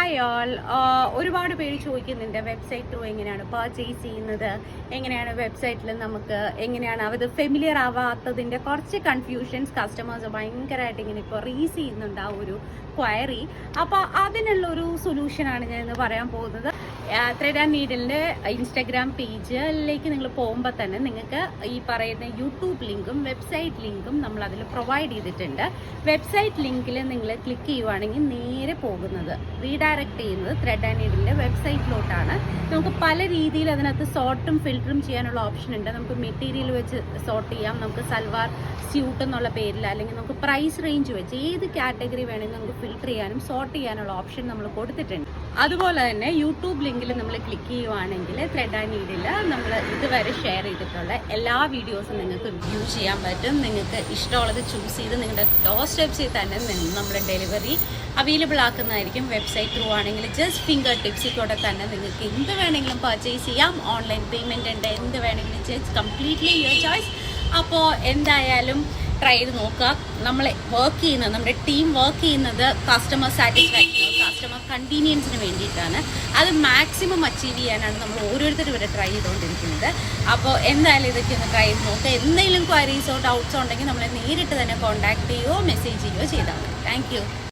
Hi all. ഒരുപാട് പേര് ചോദിക്കുന്നുണ്ട് വെബ്സൈറ്റ് ത്രൂ എങ്ങനെയാണ് പർച്ചേസ് ചെയ്യുന്നത്, എങ്ങനെയാണ് വെബ്സൈറ്റിൽ നമുക്ക് എങ്ങനെയാണ് അത് ഫെമിലിയർ ആവാത്തതിൻ്റെ കുറച്ച് കൺഫ്യൂഷൻസ് കസ്റ്റമേഴ്സ് ഭയങ്കരമായിട്ട് ഇങ്ങനെ ഇപ്പോൾ റീസ് ചെയ്യുന്നുണ്ട് ആ ഒരു ക്വയറി. അപ്പോൾ അതിനുള്ളൊരു സൊല്യൂഷനാണ് ഞാൻ ഇന്ന് പറയാൻ പോകുന്നത്. ത്രെഡ് ആൻഡ് നീഡിലിൻ്റെ ഇൻസ്റ്റാഗ്രാം പേജിലേക്ക് നിങ്ങൾ പോകുമ്പോൾ തന്നെ നിങ്ങൾക്ക് ഈ പറയുന്ന യൂട്യൂബ് ലിങ്കും വെബ്സൈറ്റ് ലിങ്കും നമ്മൾ അതിൽ പ്രൊവൈഡ് ചെയ്തിട്ടുണ്ട്. വെബ്സൈറ്റ് ലിങ്കിൽ നിങ്ങൾ ക്ലിക്ക് ചെയ്യുവാണെങ്കിൽ നേരെ പോകുന്നത് റീഡയറക്റ്റ് ചെയ്യുന്നത് ത്രെഡ് ആൻഡ് നീഡിലിൻ്റെ വെബ്സൈറ്റിലോട്ടാണ്. നമുക്ക് പല രീതിയിൽ അതിനകത്ത് സോർട്ടും ഫിൽറ്ററും ചെയ്യാനുള്ള ഓപ്ഷൻ ഉണ്ട്. നമുക്ക് മെറ്റീരിയൽ വെച്ച് സോർട്ട് ചെയ്യാം, നമുക്ക് സൽവാർ സ്യൂട്ട് എന്നുള്ള പേരിൽ, അല്ലെങ്കിൽ നമുക്ക് പ്രൈസ് റേഞ്ച് വെച്ച് ഏത് കാറ്റഗറി വേണമെങ്കിൽ നമുക്ക് ഫിൽറ്റർ ചെയ്യാനും സോർട്ട് ചെയ്യാനുള്ള ഓപ്ഷൻ നമ്മൾ കൊടുത്തിട്ടുണ്ട്. അതുപോലെ തന്നെ യൂട്യൂബ് ലിങ്കിൽ നമ്മൾ ക്ലിക്ക് ചെയ്യുവാണെങ്കിൽ ത്രെഡ് ആൻഡ് നീഡിൽ നമ്മൾ ഇതുവരെ ഷെയർ ചെയ്തിട്ടുള്ള എല്ലാ വീഡിയോസും നിങ്ങൾക്ക് വ്യൂ ചെയ്യാൻ പറ്റും. നിങ്ങൾക്ക് ഇഷ്ടമുള്ളത് ചൂസ് ചെയ്ത് നിങ്ങളുടെ ഡോർ സ്റ്റെപ്സിൽ തന്നെ നമ്മൾ ഡെലിവറി അവൈലബിൾ ആക്കുന്നതായിരിക്കും. വെബ്സൈറ്റ് ത്രൂ ആണെങ്കിൽ ജസ്റ്റ് ഫിംഗർ ടിപ്സിൽ കൂടെ തന്നെ നിങ്ങൾക്ക് എന്ത് വേണമെങ്കിലും പർച്ചേസ് ചെയ്യാം. ഓൺലൈൻ പേയ്മെൻറ്റ് ഉണ്ട്, എന്ത് വേണമെങ്കിലും ജസ്റ്റ് കംപ്ലീറ്റ്ലി യുവർ ചോയ്സ്. അപ്പോൾ എന്തായാലും ട്രൈ ചെയ്ത് നോക്കുക. നമ്മൾ വർക്ക് ചെയ്യുന്നത്, നമ്മുടെ ടീം വർക്ക് ചെയ്യുന്നത് കസ്റ്റമർ സാറ്റിസ്ഫാക്ഷൻ, കസ്റ്റമർ കൺവീനിയൻസിന് വേണ്ടിയിട്ടാണ്. അത് മാക്സിമം അച്ചീവ് ചെയ്യാനാണ് നമ്മൾ ഓരോരുത്തരും ഇവിടെ ട്രൈ ചെയ്തുകൊണ്ടിരിക്കുന്നത്. അപ്പോൾ എന്തായാലും ഇതൊക്കെ ഒന്ന് ട്രൈ ചെയ്ത് നോക്കുക. എന്തെങ്കിലും ക്വയറീസോ ഡൗട്ട്സോ ഉണ്ടെങ്കിൽ നമ്മളെ നേരിട്ട് തന്നെ കോൺടാക്ട് ചെയ്യുകയോ മെസ്സേജ് ചെയ്യുകയോ ചെയ്താൽ മതി. Thank you.